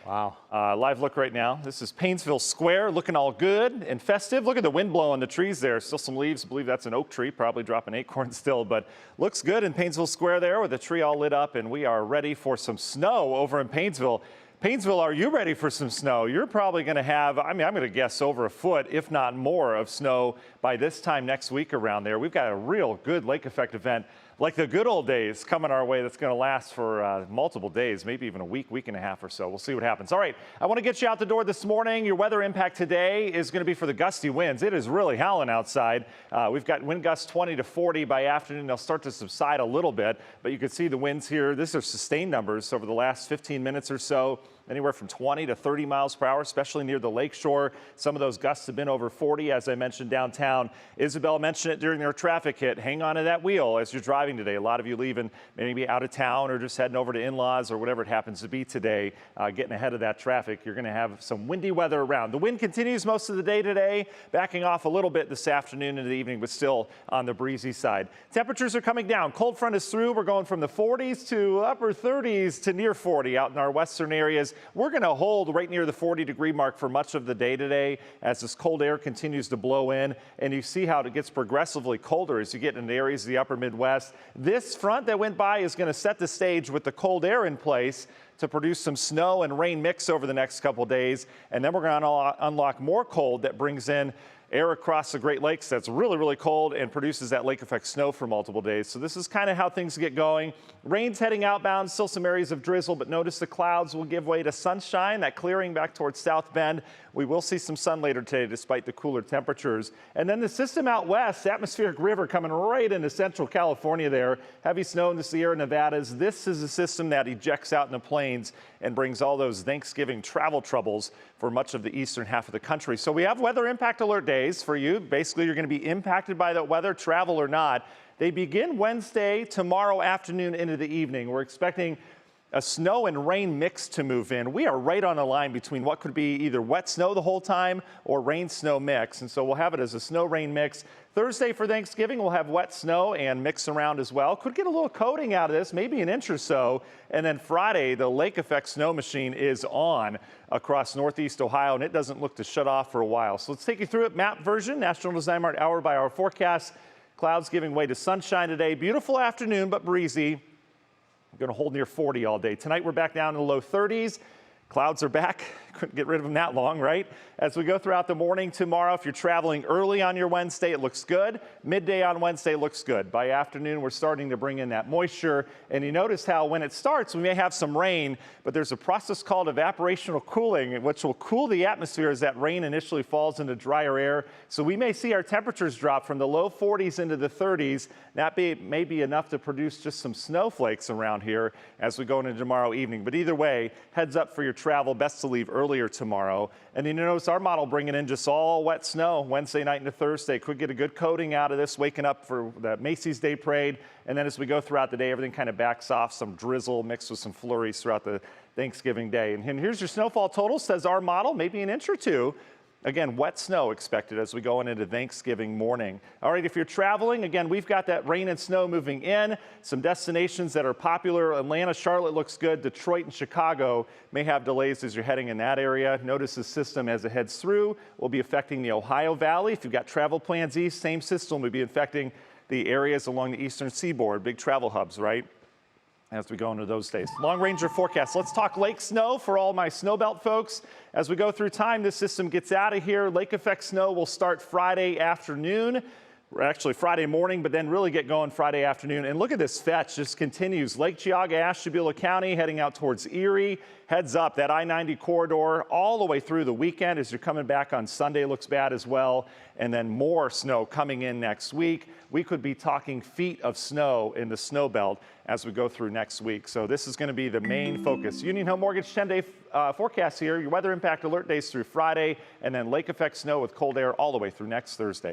Wow. Live look right now. This is Paynesville Square, looking all good and festive. Look at the wind blowing the trees there. Still some leaves. I believe that's an oak tree, probably dropping acorns still, but looks good in Paynesville Square there with the tree all lit up, and we are ready for some snow over in Paynesville. Paynesville, are you ready for some snow? You're probably going to have, I'm going to guess over a foot, if not more, of snow by this time next week around there. We've got a real good lake effect event like the good old days coming our way that's going to last for multiple days, maybe even a week, week and a half or so. We'll see what happens. All right, I want to get you out the door this morning. Your weather impact today is going to be for the gusty winds. It is really howling outside. We've got wind gusts 20 to 40 by afternoon. They'll start to subside a little bit, but you can see the winds here. These are sustained numbers over the last 15 minutes or so. Anywhere from 20 to 30 miles per hour, especially near the lakeshore. Some of those gusts have been over 40, as I mentioned, downtown. Isabel mentioned it during their traffic hit. Hang on to that wheel as you're driving today. A lot of you leaving maybe out of town or just heading over to in-laws or whatever it happens to be today, getting ahead of that traffic. You're going to have some windy weather around. The wind continues most of the day today, backing off a little bit this afternoon into the evening, but still on the breezy side. Temperatures are coming down. Cold front is through. We're going from the 40s to upper 30s to near 40 out in our western areas. We're going to hold right near the 40-degree mark for much of the day today as this cold air continues to blow in, and you see how it gets progressively colder as you get into areas of the upper Midwest. This front that went by is going to set the stage with the cold air in place to produce some snow and rain mix over the next couple days, and then we're going to unlock more cold that brings in air across the Great Lakes that's really, really cold and produces that lake effect snow for multiple days. So this is kind of how things get going. Rain's heading outbound, still some areas of drizzle, but notice the clouds will give way to sunshine, that clearing back towards South Bend. We will see some sun later today despite the cooler temperatures. And then the system out west, atmospheric river coming right into central California there. Heavy snow in the Sierra Nevadas. This is a system that ejects out in the plains and brings all those Thanksgiving travel troubles for much of the eastern half of the country. So we have weather impact alert days for you. Basically, you're going to be impacted by that weather, travel or not. They begin Wednesday, tomorrow afternoon into the evening. We're expecting a snow and rain mix to move in. We are right on the line between what could be either wet snow the whole time or rain snow mix. And so we'll have it as a snow rain mix. Thursday for Thanksgiving, we'll have wet snow and mix around as well. Could get a little coating out of this, maybe an inch or so. And then Friday, the lake effect snow machine is on across northeast Ohio, and it doesn't look to shut off for a while. So let's take you through it. Map version, National Design Mart hour by hour forecast. Clouds giving way to sunshine today. Beautiful afternoon, but breezy. Going to hold near 40 all day. Tonight we're back down in the low 30s. Clouds are back. Couldn't get rid of them that long, right? As we go throughout the morning tomorrow, if you're traveling early on your Wednesday, it looks good. Midday on Wednesday looks good. By afternoon, we're starting to bring in that moisture. And you notice how when it starts, we may have some rain, but there's a process called evaporational cooling, which will cool the atmosphere as that rain initially falls into drier air. So we may see our temperatures drop from the low 40s into the 30s. That may be enough to produce just some snowflakes around here as we go into tomorrow evening. But either way, heads up for your travel. Best to leave earlier tomorrow. And then you notice our model bringing in just all wet snow Wednesday night into Thursday. Could get a good coating out of this, waking up for the Macy's Day Parade. And then as we go throughout the day, everything kind of backs off, some drizzle mixed with some flurries throughout the Thanksgiving day. And here's your snowfall total, says our model, maybe an inch or two. Again, wet snow expected as we go into Thanksgiving morning. All right, if you're traveling, again, we've got that rain and snow moving in. Some destinations that are popular. Atlanta, Charlotte looks good. Detroit and Chicago may have delays as you're heading in that area. Notice the system as it heads through will be affecting the Ohio Valley. If you've got travel plans east, same system will be affecting the areas along the eastern seaboard, big travel hubs, right? As we go into those days. Long ranger forecast. Let's talk lake snow for all my snowbelt folks. As we go through time, this system gets out of here. Lake effect snow will start Friday afternoon. Actually Friday morning, but then really get going Friday afternoon. And look at this fetch, just continues. Lake Geauga, Ashtabula County, heading out towards Erie. Heads up, that I-90 corridor all the way through the weekend as you're coming back on Sunday looks bad as well. And then more snow coming in next week. We could be talking feet of snow in the snow belt as we go through next week. So this is going to be the main focus. Union Home Mortgage 10-day forecast here. Your weather impact alert days through Friday, and then lake effect snow with cold air all the way through next Thursday.